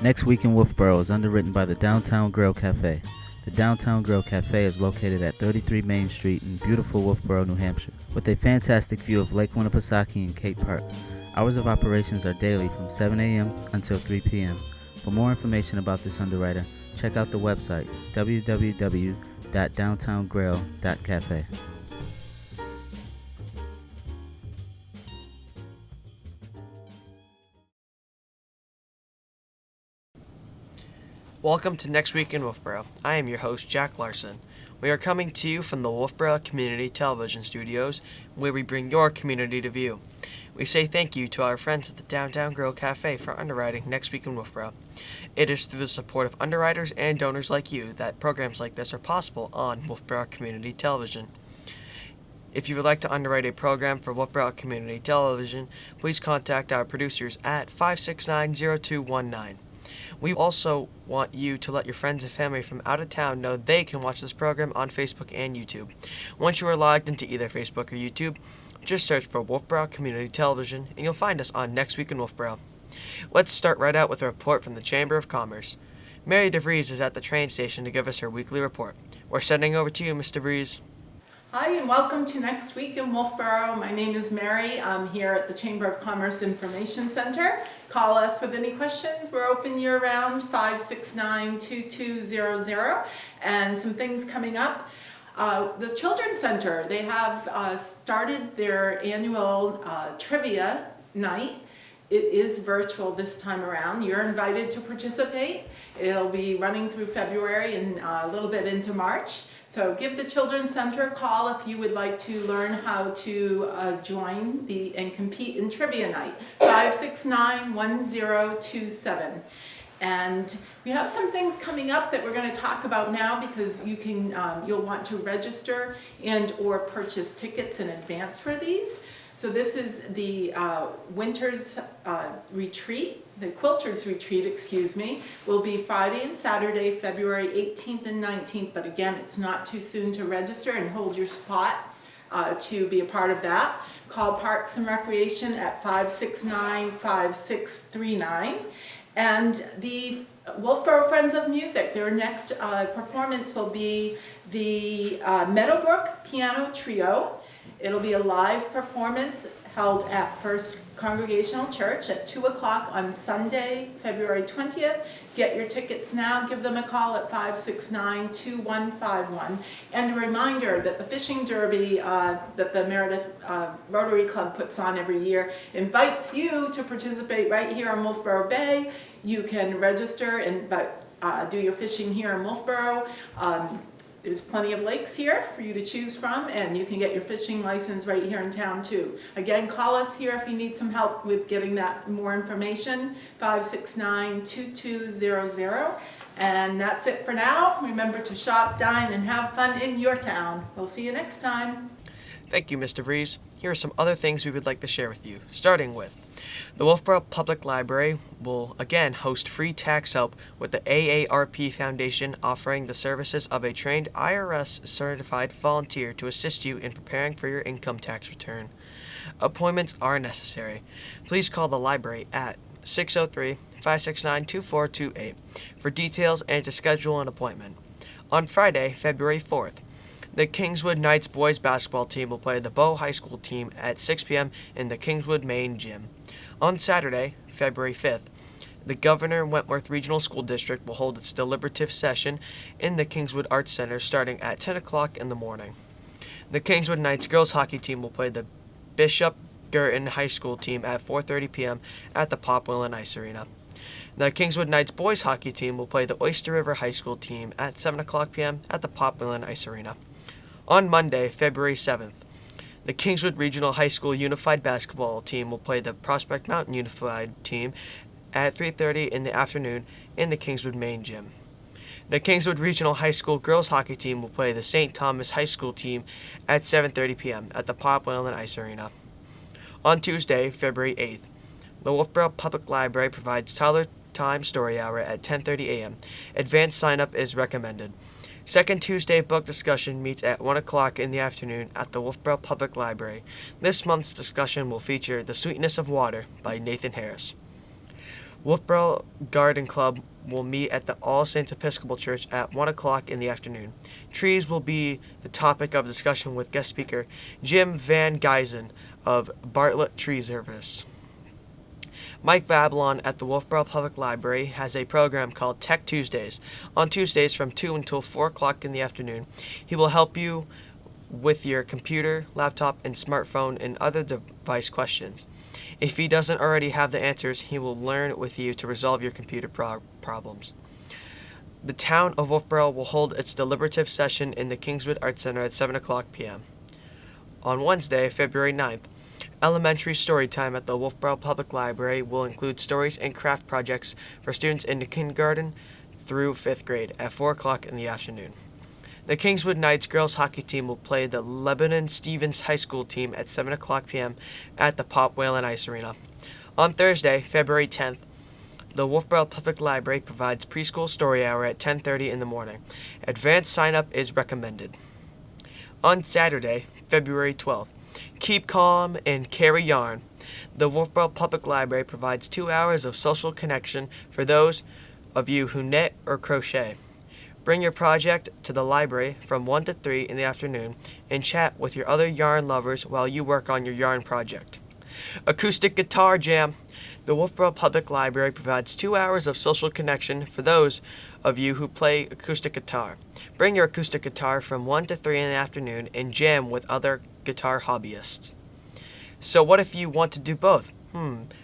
Next Week in Wolfeboro is underwritten by the Downtown Grill Cafe. The Downtown Grill Cafe is located at 33 Main Street in beautiful Wolfeboro, New Hampshire, with a fantastic view of Lake Winnipesaukee and Cate Park. Hours of operations are daily from 7 a.m. until 3 p.m. For more information about this underwriter, check out the website www.downtowngrill.cafe. Welcome to Next Week in Wolfeboro. I am your host, Jack Larson. We are coming to you from the Wolfeboro Community Television studios, where we bring your community to view. We say thank you to our friends at the Downtown Grill Cafe for underwriting Next Week in Wolfeboro. It is through the support of underwriters and donors like you that programs like this are possible on Wolfeboro Community Television. If you would like to underwrite a program for Wolfeboro Community Television, please contact our producers at 569-0219. We also want you to let your friends and family from out of town know they can watch this program on Facebook and YouTube. Once you are logged into either Facebook or YouTube, just search for Wolfeboro Community Television and you'll find us on Next Week in Wolfeboro. Let's start right out with a report from the Chamber of Commerce. Mary DeVries is at the train station to give us her weekly report. We're sending over to you, Ms. DeVries. Hi and welcome to Next Week in Wolfeboro. My name is Mary. I'm here at the Chamber of Commerce Information Center. Call us with any questions. We're open year-round, 569-2200. And some things coming up. The Children's Center, they have started their annual trivia night. It is virtual this time around. You're invited to participate. It'll be running through February and a little bit into March. So give the Children's Center a call if you would like to learn how to join and compete in Trivia Night, 569-1027. And we have some things coming up that we're going to talk about now because you'll want to register and or purchase tickets in advance for these. So this is the winter's retreat, the Quilters Retreat, will be Friday and Saturday, February 18th and 19th. But again, it's not too soon to register and hold your spot to be a part of that. Call Parks and Recreation at 569-5639. And the Wolfeboro Friends of Music, their next performance will be the Meadowbrook Piano Trio. It'll be a live performance held at First Congregational Church at 2 o'clock on Sunday, February 20th. Get your tickets now. Give them a call at 569-2151. And a reminder that the fishing derby that the Meredith Rotary Club puts on every year invites you to participate right here on Wolfeboro Bay. You can register and do your fishing here in Wolfeboro. There's plenty of lakes here for you to choose from, and you can get your fishing license right here in town too. Again, call us here if you need some help with getting that more information, 569-2200. And that's it for now. Remember to shop, dine, and have fun in your town. We'll see you next time. Thank you, Mr. DeVries. Here are some other things we would like to share with you, starting with the Wolfeboro Public Library will again host free tax help with the AARP Foundation, offering the services of a trained IRS-certified volunteer to assist you in preparing for your income tax return. Appointments are necessary. Please call the library at 603-569-2428 for details and to schedule an appointment. On Friday, February 4th, the Kingswood Knights boys basketball team will play the Bow High School team at 6 p.m. in the Kingswood main gym. On Saturday, February 5th, the Governor Wentworth Regional School District will hold its deliberative session in the Kingswood Arts Center starting at 10 o'clock in the morning. The Kingswood Knights girls hockey team will play the Bishop Girton High School team at 4:30 p.m. at the Popwell and Ice Arena. The Kingswood Knights boys hockey team will play the Oyster River High School team at 7 o'clock p.m. at the Popwell and Ice Arena. On Monday, February 7th, the Kingswood Regional High School Unified Basketball team will play the Prospect Mountain Unified team at 3:30 in the afternoon in the Kingswood main gym. The Kingswood Regional High School girls hockey team will play the St. Thomas High School team at 7:30 p.m. at the Popwell and Ice Arena. On Tuesday, February 8th, the Wolfeboro Public Library provides Tyler Time Story Hour at 10:30 a.m. Advanced sign-up is recommended. Second Tuesday book discussion meets at 1 o'clock in the afternoon at the Wolfeboro Public Library. This month's discussion will feature The Sweetness of Water by Nathan Harris. Wolfeboro Garden Club will meet at the All Saints Episcopal Church at 1 o'clock in the afternoon. Trees will be the topic of discussion with guest speaker Jim Van Geisen of Bartlett Tree Service. Mike Babylon at the Wolfeboro Public Library has a program called Tech Tuesdays. On Tuesdays from 2 until 4 o'clock in the afternoon, he will help you with your computer, laptop, and smartphone and other device questions. If he doesn't already have the answers, he will learn with you to resolve your computer problems. The town of Wolfeboro will hold its deliberative session in the Kingswood Arts Center at 7 o'clock p.m. On Wednesday, February 9th, elementary story time at the Wolfeboro Public Library will include stories and craft projects for students in the kindergarten through 5th grade at 4 o'clock in the afternoon. The Kingswood Knights girls hockey team will play the Lebanon Stevens High School team at 7 o'clock p.m. at the Pop Whalen Ice Arena. On Thursday, February 10th, the Wolfeboro Public Library provides preschool story hour at 10:30 in the morning. Advanced sign-up is recommended. On Saturday, February 12th, keep calm and carry yarn. The Wolfeboro Public Library provides 2 hours of social connection for those of you who knit or crochet. Bring your project to the library from 1 to 3 in the afternoon and chat with your other yarn lovers while you work on your yarn project. Acoustic Guitar Jam. The Wolfeboro Public Library provides 2 hours of social connection for those of you who play acoustic guitar. Bring your acoustic guitar from 1 to 3 in the afternoon and jam with other guitar hobbyists. So what if you want to do both?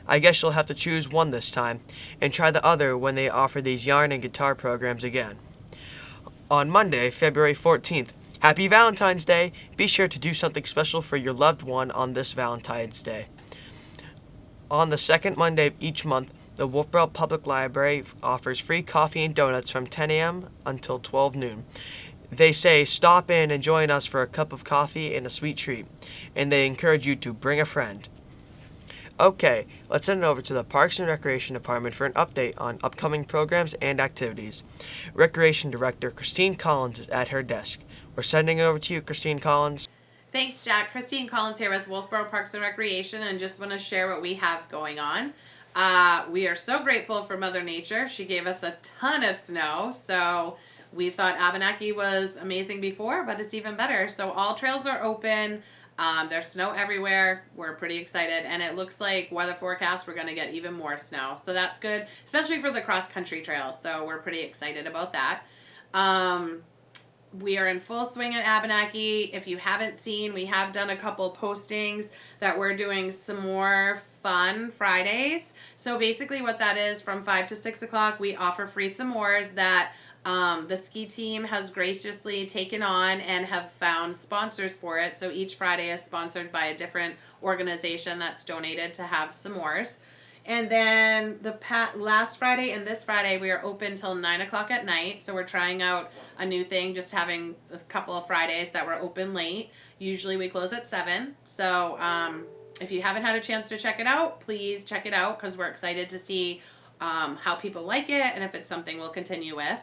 I guess you'll have to choose one this time and try the other when they offer these yarn and guitar programs again. On Monday, February 14th, Happy Valentine's Day! Be sure to do something special for your loved one on this Valentine's Day. On the second Monday of each month, the Wolfeboro Public Library offers free coffee and donuts from 10 a.m. until 12 noon. They say stop in and join us for a cup of coffee and a sweet treat, and they encourage you to bring a friend. Okay, let's send it over to the Parks and Recreation Department for an update on upcoming programs and activities. Recreation Director Christine Collins is at her desk. We're sending it over to you, Christine Collins. Thanks, Jack. Christine Collins here with Wolfeboro Parks and Recreation, and just want to share what we have going on. We are so grateful for Mother Nature. She gave us a ton of snow, so we thought Abenaki was amazing before, but it's even better. So all trails are open. There's snow everywhere. We're pretty excited, and it looks like weather forecast we're going to get even more snow. So that's good, especially for the cross-country trails. So we're pretty excited about that. We are in full swing at Abenaki. If you haven't seen, we have done a couple postings that we're doing some more fun Fridays. So basically what that is, from 5 to 6 o'clock, we offer free s'mores that the ski team has graciously taken on and have found sponsors for it. So each Friday is sponsored by a different organization that's donated to have s'mores. And then the last Friday and this Friday, we are open till 9 o'clock at night. So we're trying out a new thing, just having a couple of Fridays that we're open late. Usually we close at 7. So if you haven't had a chance to check it out, please check it out, because we're excited to see how people like it and if it's something we'll continue with.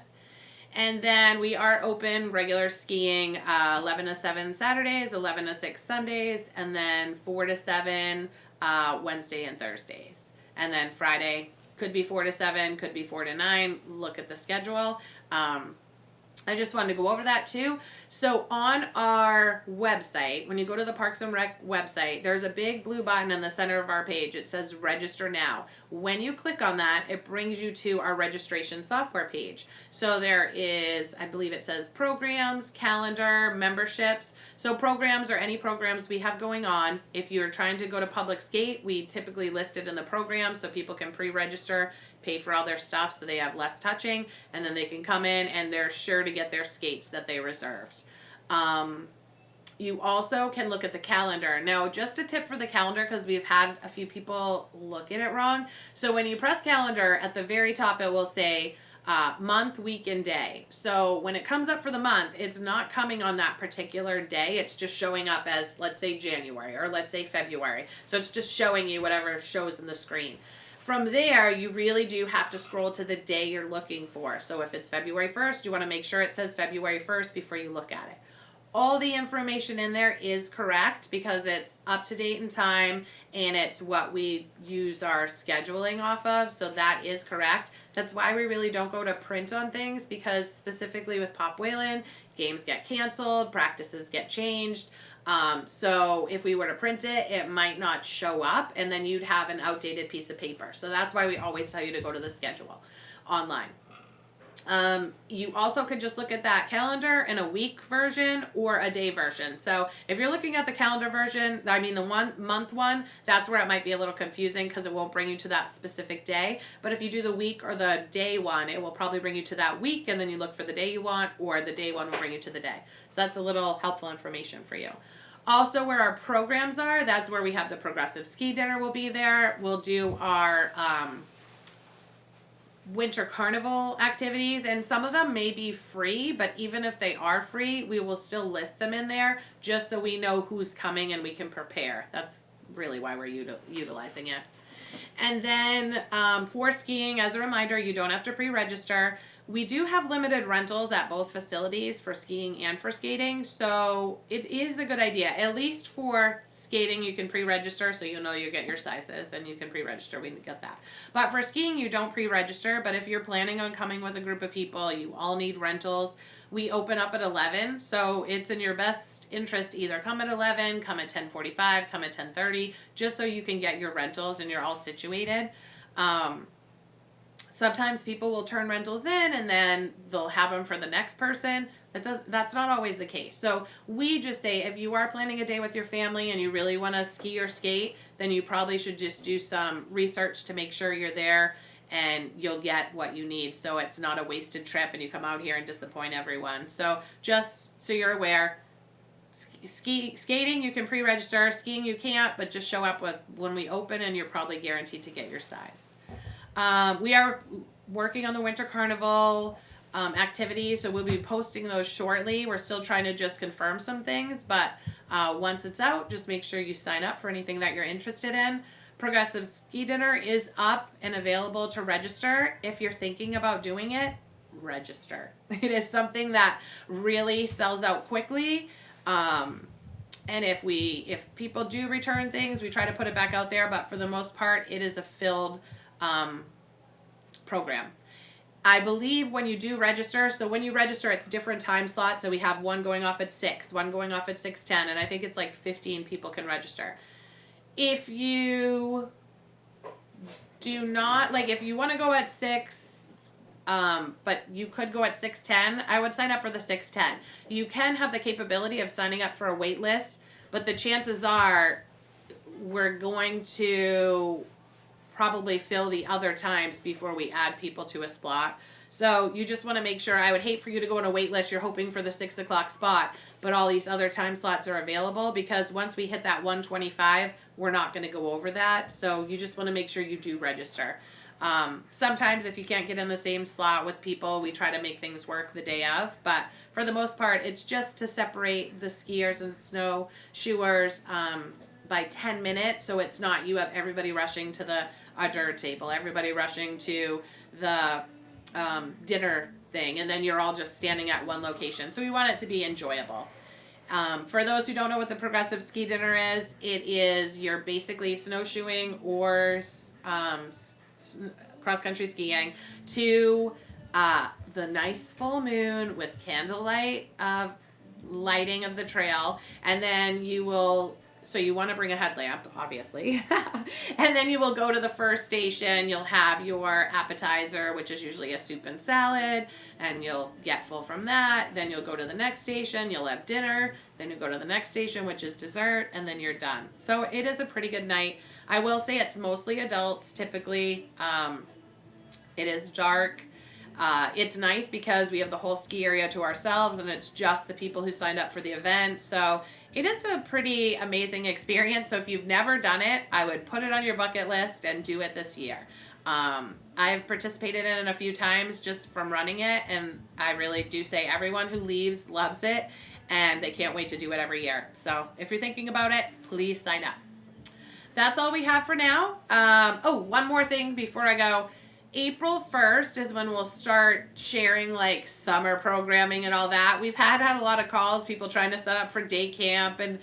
And then we are open regular skiing 11 to 7 Saturdays, 11 to 6 Sundays, and then 4 to 7 Wednesday and Thursdays. And then Friday could be 4 to 7, could be 4 to 9. Look at the schedule. I just wanted to go over that too. So on our website, when you go to the Parks and Rec website, there's a big blue button in the center of our page. It says register now. When you click on that, it brings you to our registration software page. So there is, I believe it says programs, calendar, memberships. So programs are any programs we have going on. If you're trying to go to Public Skate, we typically list it in the program so people can pre-register, pay for all their stuff so they have less touching, and then they can come in and they're sure to get their skates that they reserved. You also can look at the calendar. Now, just a tip for the calendar, because we've had a few people look at it wrong. So when you press calendar, at the very top it will say month, week, and day. So when it comes up for the month, it's not coming on that particular day. It's just showing up as, let's say, January or let's say February. So it's just showing you whatever shows in the screen. From there, you really do have to scroll to the day you're looking for. So if it's February 1st, you want to make sure it says February 1st before you look at it. all the information in there is correct because it's up to date in time and it's what we use our scheduling off of. So that is correct. That's why we really don't go to print on things, because specifically with Pop Whalen, games get canceled, practices get changed. So if we were to print it, it might not show up and then you'd have an outdated piece of paper. So that's why we always tell you to go to the schedule online. You also could just look at that calendar in a week version or a day version. So if you're looking at the calendar version, I mean the 1 month one, that's where it might be a little confusing because it won't bring you to that specific day. But if you do the week or the day one, it will probably bring you to that week, and then you look for the day you want, or the day one will bring you to the day. So that's a little helpful information for you. Also, where our programs are, that's where we have the Progressive Ski Dinner will be there. We'll do our winter carnival activities, and some of them may be free, but even if they are free, we will still list them in there just so we know who's coming and we can prepare. That's really why we're utilizing it. And then for skiing, as a reminder, you don't have to pre-register. We do have limited rentals at both facilities for skiing and for skating, so it is a good idea. At least for skating, you can pre-register, so you know you get your sizes, and you can pre-register. We get that. But for skiing, you don't pre-register, but if you're planning on coming with a group of people, you all need rentals. We open up at 11, so it's in your best interest to either come at 11, come at 10:45, come at 10:30, just so you can get your rentals and you're all situated. Sometimes people will turn rentals in and then they'll have them for the next person. That's not always the case. So we just say if you are planning a day with your family and you really want to ski or skate, then you probably should just do some research to make sure you're there and you'll get what you need, so it's not a wasted trip and you come out here and disappoint everyone. So just so you're aware, skating you can pre-register, skiing you can't, but just show up when we open and you're probably guaranteed to get your size. We are working on the Winter Carnival activities, so we'll be posting those shortly. We're still trying to just confirm some things, but once it's out, just make sure you sign up for anything that you're interested in. Progressive Ski Dinner is up and available to register. If you're thinking about doing it, register. It is something that really sells out quickly. And if people do return things, we try to put it back out there, but for the most part, it is a filled program. I believe when you do register, so when you register, it's different time slots. So we have one going off at 6, one going off at 6:10, and I think it's like 15 people can register. If you do not, like if you want to go at 6, but you could go at 6:10, I would sign up for the 6:10. You can have the capability of signing up for a wait list, but the chances are we're going to probably fill the other times before we add people to a spot. So you just want to make sure. I would hate for you to go on a wait list. You're hoping for the 6 o'clock spot, but all these other time slots are available, because once we hit that 125, we're not going to go over that. So you just want to make sure you do register. Sometimes if you can't get in the same slot with people, we try to make things work the day of, but for the most part, it's just to separate the skiers and snowshoers by 10 minutes. So it's not you have everybody rushing to the hors table, everybody rushing to the dinner thing, and then you're all just standing at one location. So we want it to be enjoyable. For those who don't know what the Progressive Ski Dinner is, it is you're basically snowshoeing or cross-country skiing to the nice full moon with candlelight lighting of the trail, and then you will. So you want to bring a headlamp, obviously. And then you will go to the first station. You'll have your appetizer, which is usually a soup and salad, and you'll get full from that. Then you'll go to the next station. You'll have dinner. Then you go to the next station, which is dessert, and then you're done. So it is a pretty good night. I will say it's mostly adults, typically. It is dark. It's nice because we have the whole ski area to ourselves, and it's just the people who signed up for the event. So it is a pretty amazing experience. So if you've never done it, I would put it on your bucket list and do it this year. I've participated in it a few times just from running it, and I really do say everyone who leaves loves it, and they can't wait to do it every year. So if you're thinking about it, please sign up. That's all we have for now. One more thing before I go. April 1st is when we'll start sharing like summer programming and all that. We've had a lot of calls, people trying to set up for day camp and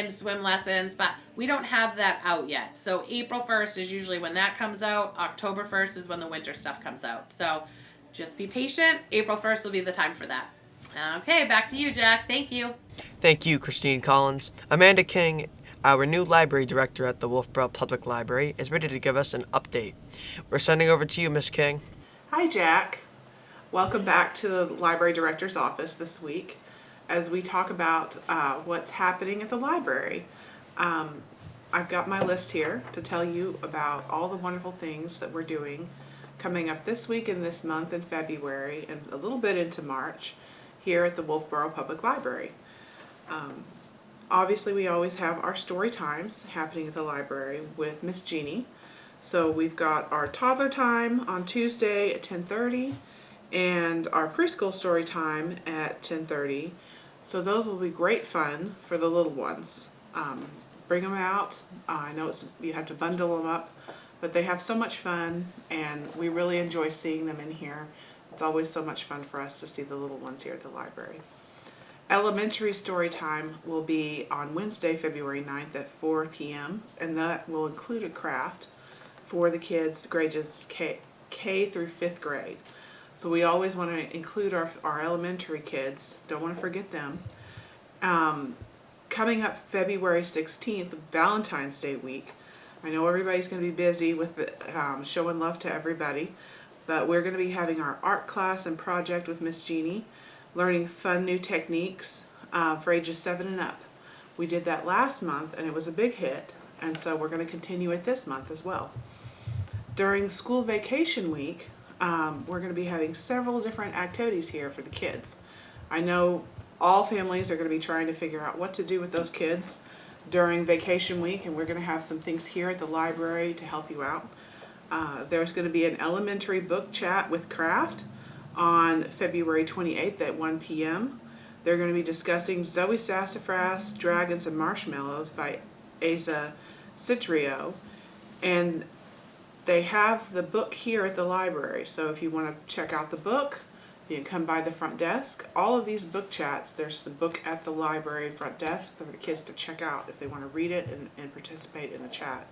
swim lessons, but we don't have that out yet. So April 1st is usually when that comes out. October 1st is when the winter stuff comes out. So just be patient. April 1st will be the time for that. Okay, back to you, Jack. Thank you. Thank you, Christine Collins. Amanda King, our new library director at the Wolfeboro Public Library, is ready to give us an update. We're sending over to you, Miss King. Hi, Jack. Welcome back to the library director's office this week as we talk about what's happening at the library. I've got my list here to tell you about all the wonderful things that we're doing coming up this week and this month in February and a little bit into March here at the Wolfeboro Public Library. Obviously, we always have our story times happening at the library with Miss Jeannie. So we've got our toddler time on Tuesday at 10:30 and our preschool story time at 10:30. So those will be great fun for the little ones. Bring them out. I know you have to bundle them up, but they have so much fun and we really enjoy seeing them in here. It's always so much fun for us to see the little ones here at the library. Elementary story time will be on Wednesday, February 9th at 4 p.m. and that will include a craft for the kids grades K through 5th grade. So we always want to include our elementary kids. Don't want to forget them. Coming up February 16th, Valentine's Day week. I know everybody's going to be busy with showing love to everybody, but we're going to be having our art class and project with Miss Jeannie, learning fun new techniques for ages 7 and up. We did that last month and it was a big hit, and so we're going to continue it this month as well. During school vacation week, we're going to be having several different activities here for the kids. I know all families are going to be trying to figure out what to do with those kids during vacation week, and we're going to have some things here at the library to help you out. There's going to be an elementary book chat with craft on February 28th at 1 p.m. They're going to be discussing Zoe Sassafras, Dragons and Marshmallows by Asa Citrio, and they have the book here at the library. So if you want to check out the book, you can come by the front desk. All of these book chats, there's the book at the library front desk for the kids to check out if they want to read it and participate in the chat.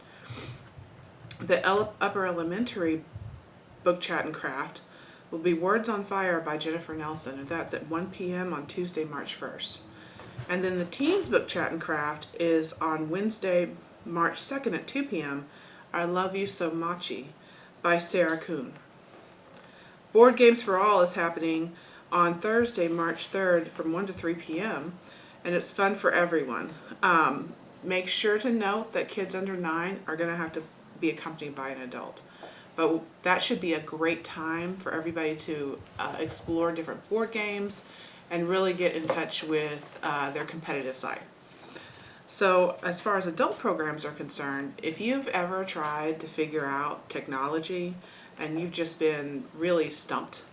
The upper elementary book chat and craft will be Words on Fire by Jennifer Nelson, and that's at 1 p.m. on Tuesday, March 1st. And then the teens book chat and craft is on Wednesday, March 2nd at 2 p.m. I Love You So Machi by Sarah Kuhn. Board Games for All is happening on Thursday, March 3rd from 1 to 3 p.m. and it's fun for everyone. Make sure to note that kids under 9 are going to have to be accompanied by an adult. But that should be a great time for everybody to explore different board games and really get in touch with their competitive side. So as far as adult programs are concerned, if you've ever tried to figure out technology and you've just been really stumped,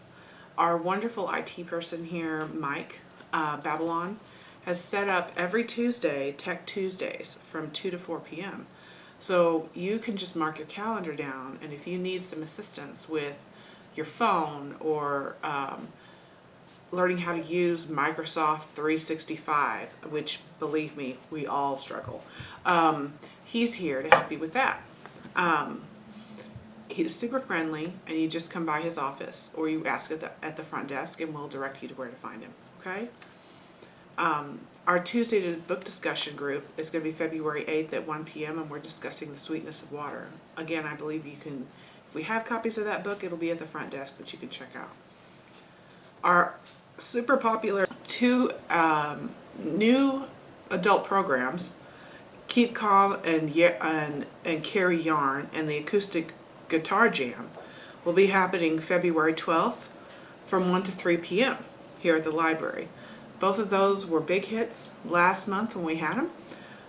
our wonderful IT person here, Mike Babylon, has set up every Tuesday, Tech Tuesdays from 2 to 4 p.m. So you can just mark your calendar down, and if you need some assistance with your phone or learning how to use Microsoft 365, which, believe me, we all struggle, he's here to help you with that. He's super friendly, and you just come by his office or you ask at the front desk and we'll direct you to where to find him, okay? Our Tuesday to book discussion group is going to be February 8th at 1 p.m. and we're discussing The Sweetness of Water. Again, I believe you can, if we have copies of that book, it'll be at the front desk that you can check out. Our super popular 2 new adult programs, Keep Calm and Carry Yarn and the Acoustic Guitar Jam, will be happening February 12th from 1 to 3 p.m. here at the library. Both of those were big hits last month when we had them.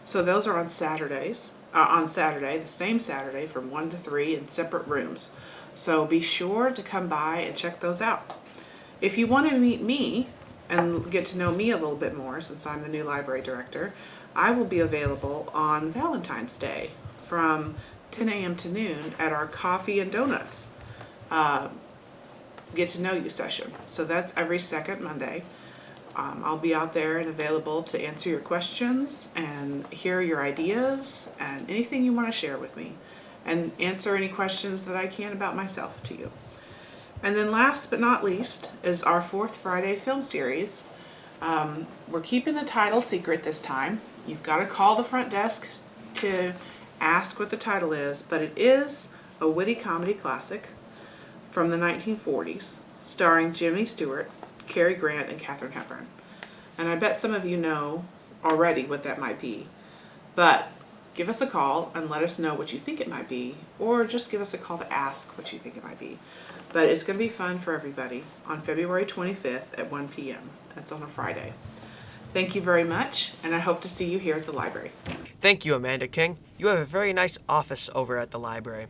So those are on Saturdays, the same Saturday from 1 to 3 in separate rooms. So be sure to come by and check those out. If you want to meet me and get to know me a little bit more, since I'm the new library director, I will be available on Valentine's Day from 10 a.m. to noon at our Coffee and Donuts. get to know you session. So that's every second Monday. I'll be out there and available to answer your questions and hear your ideas and anything you want to share with me, and answer any questions that I can about myself to you. And then last but not least is our Fourth Friday film series. We're keeping the title secret this time. You've got to call the front desk to ask what the title is, but it is a witty comedy classic from the 1940s, starring Jimmy Stewart, Cary Grant, and Katharine Hepburn. And I bet some of you know already what that might be, but give us a call and let us know what you think it might be, or just give us a call to ask what you think it might be. But it's going to be fun for everybody on February 25th at 1 p.m. That's on a Friday. Thank you very much, and I hope to see you here at the library. Thank you, Amanda King. You have a very nice office over at the library.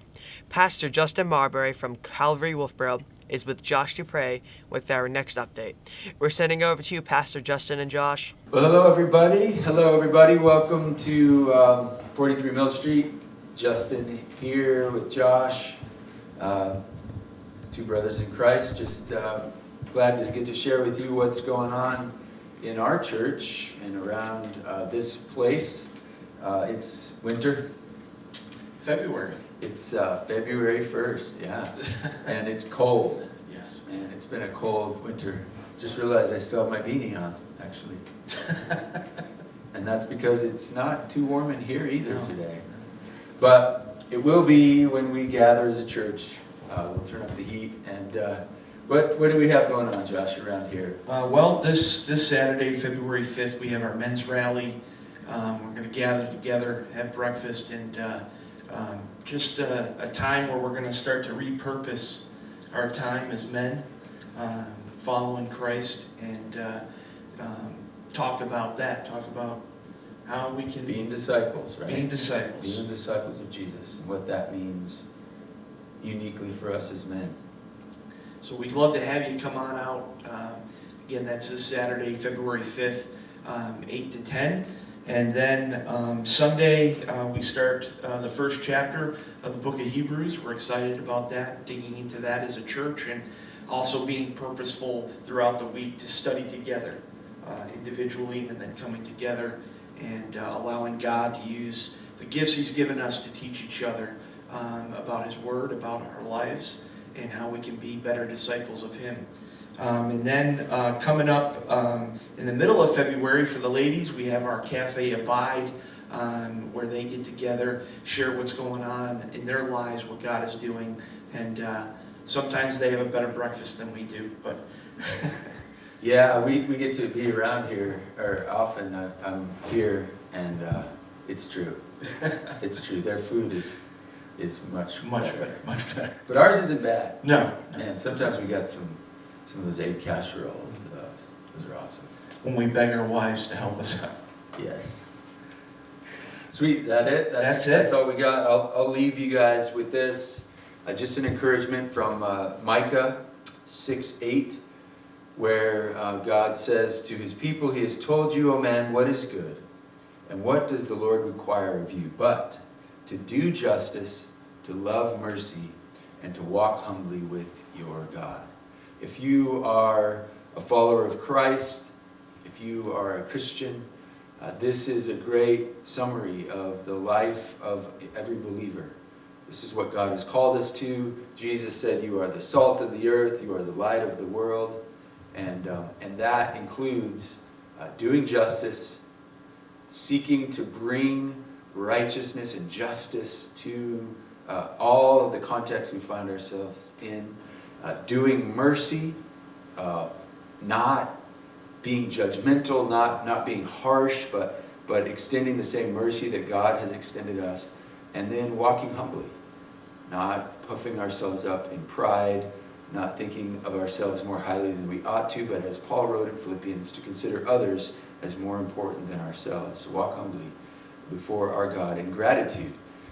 Pastor Justin Marbury from Calvary Wolfeboro is with Josh Dupre with our next update. We're sending over to you, Pastor Justin and Josh. Well, hello everybody. Hello everybody. Welcome to 43 Mill Street. Justin here with Josh, two brothers in Christ. Just glad to get to share with you what's going on in our church and around this place. It's winter. February. It's February 1st, yeah. And it's cold. Yes. And it's been a cold winter. Just realized I still have my beanie on, actually. And that's because it's not too warm in here either today. But it will be when we gather as a church. We'll turn up the heat. And what do we have going on, Josh, around here? Well, this Saturday, February 5th, we have our men's rally. We're going to gather together, have breakfast, and just a time where we're going to start to repurpose our time as men, following Christ, and talk about that. Talk about how we can Being disciples, right? Being disciples. Being disciples of Jesus, and what that means uniquely for us as men. So we'd love to have you come on out. Again, that's this Saturday, February 5th, 8 to 10. And then Sunday, we start the first chapter of the book of Hebrews. We're excited about that, digging into that as a church, and also being purposeful throughout the week to study together, individually, and then coming together and allowing God to use the gifts He's given us to teach each other about His Word, about our lives, and how we can be better disciples of Him. And then coming up in the middle of February for the ladies, we have our Cafe Abide, where they get together, share what's going on in their lives, what God is doing, and sometimes they have a better breakfast than we do. But Yeah, we get to be around here, or often I'm here, and it's true. It's true. Their food is much better. Much better. But ours isn't bad. No. And sometimes we got some of those egg casseroles. Those are awesome. When we beg our wives to help us out. Yes. Sweet. That it? That's it. That's all we got. I'll leave you guys with this. Just an encouragement from Micah 6:8, where God says to His people, He has told you, O man, what is good, and what does the Lord require of you, but to do justice, to love mercy, and to walk humbly with your God. If you are a follower of Christ, if you are a Christian, this is a great summary of the life of every believer. This is what God has called us to. Jesus said, you are the salt of the earth, you are the light of the world, and that includes doing justice, seeking to bring righteousness and justice to all of the contexts we find ourselves in, doing mercy, not being judgmental, not being harsh, but extending the same mercy that God has extended us, and then walking humbly, not puffing ourselves up in pride, not thinking of ourselves more highly than we ought to, but as Paul wrote in Philippians, to consider others as more important than ourselves. So walk humbly before our God in gratitude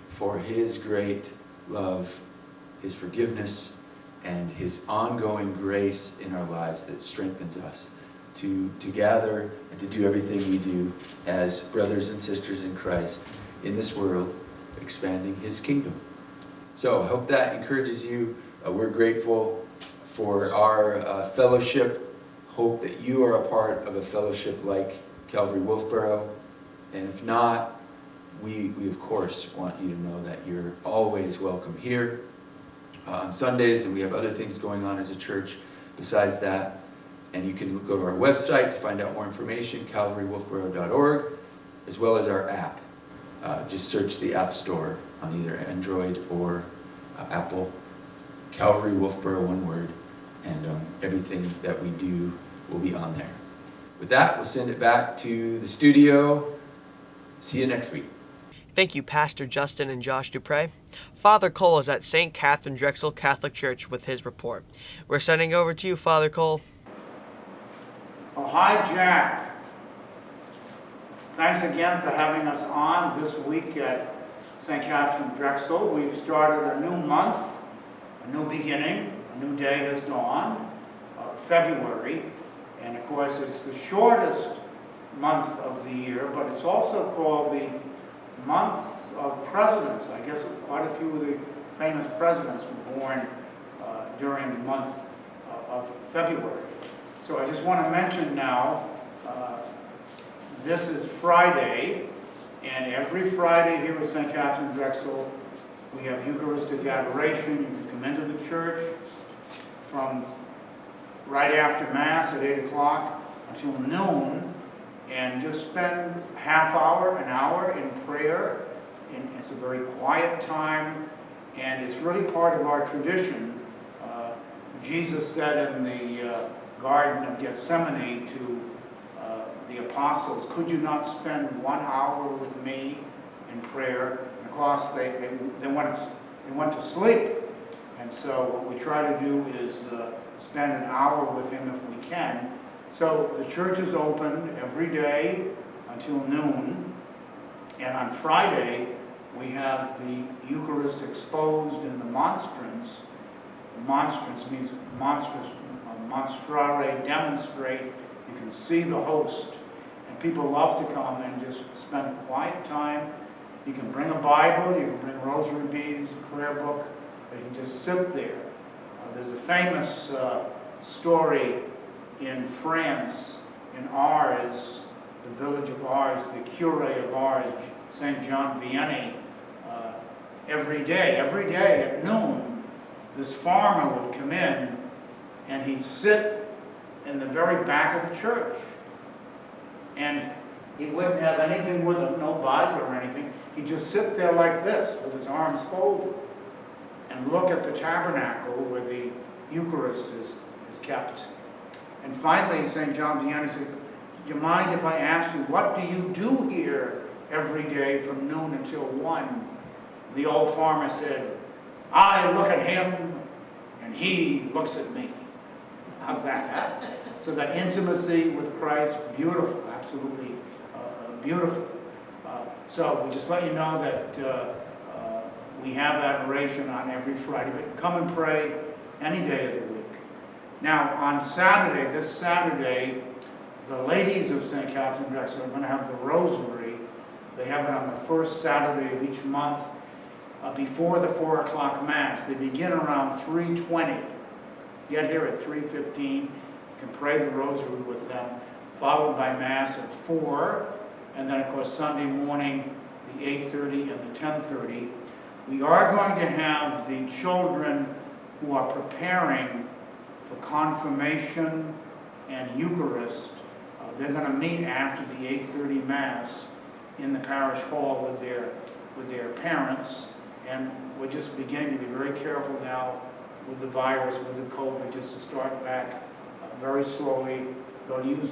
for His great love, His forgiveness, and His ongoing grace in our lives that strengthens us to gather and to do everything we do as brothers and sisters in Christ in this world, expanding His kingdom. So I hope that encourages you We're grateful for our fellowship. Hope that you are a part of a fellowship like Calvary Wolfeboro. And if not, we of course want you to know that you're always welcome here on Sundays, and we have other things going on as a church besides that. And you can go to our website to find out more information, calvarywolfeboro.org, as well as our app. Just search the App Store on either Android or Apple, Calvary Wolfeboro, one word, and everything that we do will be on there. With that, we'll send it back to the studio. See you next week. Thank you, Pastor Justin and Josh Dupre. Father Cole is at St. Katherine Drexel Catholic Church with his report. We're sending over to you, Father Cole. Oh, hi, Jack. Thanks again for having us on this week at St. Katherine Drexel. We've started a new month, a new beginning, a new day has dawned, February. And of course, it's the shortest month of the year, but it's also called the month of presidents. I guess quite a few of the famous presidents were born during the month of February. So I just want to mention now, this is Friday, and every Friday here at St. Katherine Drexel, we have Eucharistic adoration. You can come into the church from right after Mass at 8 o'clock until noon, and just spend half hour, an hour in prayer. And it's a very quiet time, and it's really part of our tradition. Jesus said in the Garden of Gethsemane to the apostles, "Could you not spend 1 hour with me in prayer?" And of course, they went to sleep. And so what we try to do is spend an hour with him if we can. So the church is open every day until noon. And on Friday, we have the Eucharist exposed in the monstrance. Monstrance means monstrare, demonstrate. You can see the host. And people love to come and just spend quiet time. You can bring a Bible, you can bring rosary beads, a prayer book, or you can just sit there. There's a famous story in France, in Ars, the village of Ars, the cure of Ars, St. John Vianney, every day at noon, this farmer would come in and he'd sit in the very back of the church. And he wouldn't have anything with him, no Bible or anything. He'd just sit there like this with his arms folded and look at the tabernacle where the Eucharist is kept. And finally, St. John Vianney said, "Do you mind if I ask you, what do you do here every day from noon until 1? The old farmer said, "I look at him and he looks at me." How's that? So that intimacy with Christ, beautiful, absolutely beautiful. So we just let you know that we have adoration on every Friday, but come and pray any day of the week. Now on Saturday, this Saturday, the ladies of St. Katherine Drexel are going to have the Rosary. They have it on the first Saturday of each month before the 4 o'clock Mass. They begin around 3:20. Get here at 3:15. You can pray the Rosary with them, followed by Mass at 4. And then, of course, Sunday morning, the 8:30 and the 10:30. We are going to have the children who are preparing for confirmation and Eucharist. They're going to meet after the 8:30 Mass in the parish hall with their parents. And we're just beginning to be very careful now with the virus, with the COVID, just to start back very slowly. They'll use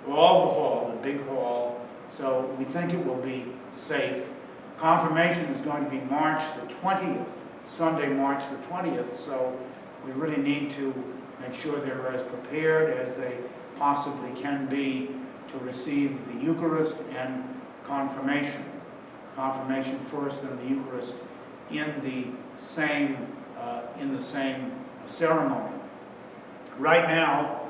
all the hall, the big hall, so we think it will be safe. Confirmation is going to be March the 20th, Sunday, March the 20th, so we really need to make sure they're as prepared as they possibly can be to receive the Eucharist and confirmation. Confirmation first, then the Eucharist in the same ceremony. Right now,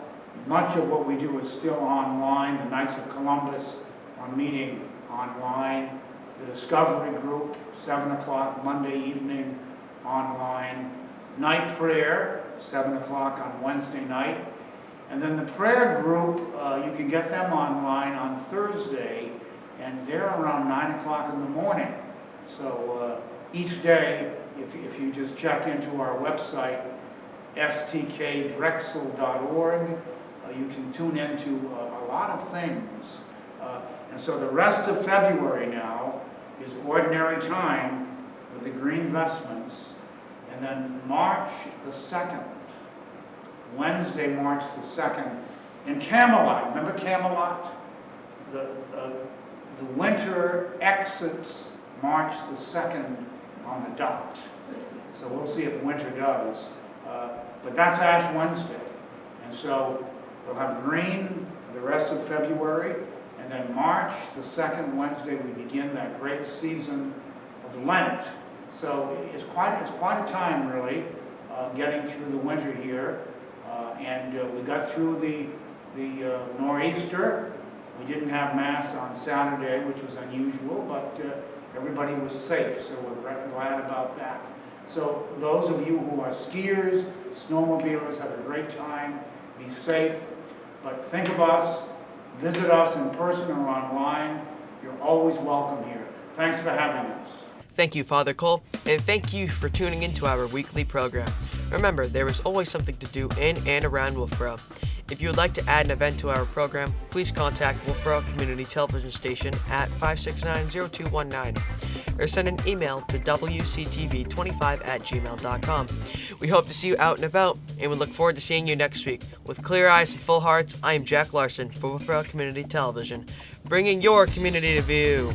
much of what we do is still online. The Knights of Columbus are meeting online. The Discovery Group, 7 o'clock Monday evening, online. night prayer, 7 o'clock on Wednesday night. And then the prayer group, you can get them online on Thursday, and they're around 9 o'clock in the morning. So each day, if you just check into our website, stkdrexel.org, you can tune into a lot of things. And so the rest of February now is ordinary time with the green vestments. And then March the 2nd, Wednesday, March the 2nd, in Camelot. Remember Camelot? The winter exits March the 2nd on the dot. So we'll see if winter does. But that's Ash Wednesday. And so we'll have green for the rest of February. And then March the 2nd Wednesday, we begin that great season of Lent. So it's quite a time, really, getting through the winter here. And we got through the nor'easter. We didn't have Mass on Saturday, which was unusual, but everybody was safe, so we're glad about that. So those of you who are skiers, snowmobilers, have a great time. Be safe, but think of us. Visit us in person or online. You're always welcome here. Thanks for having us. Thank you, Father Cole, and thank you for tuning into our weekly program. Remember, there is always something to do in and around Wolfeboro. If you would like to add an event to our program, please contact Wolfeboro Community Television Station at 569-0219 or send an email to wctv25@gmail.com. We hope to see you out and about, and we look forward to seeing you next week. With clear eyes and full hearts, I am Jack Larson for Wolfeboro Community Television, bringing your community to view.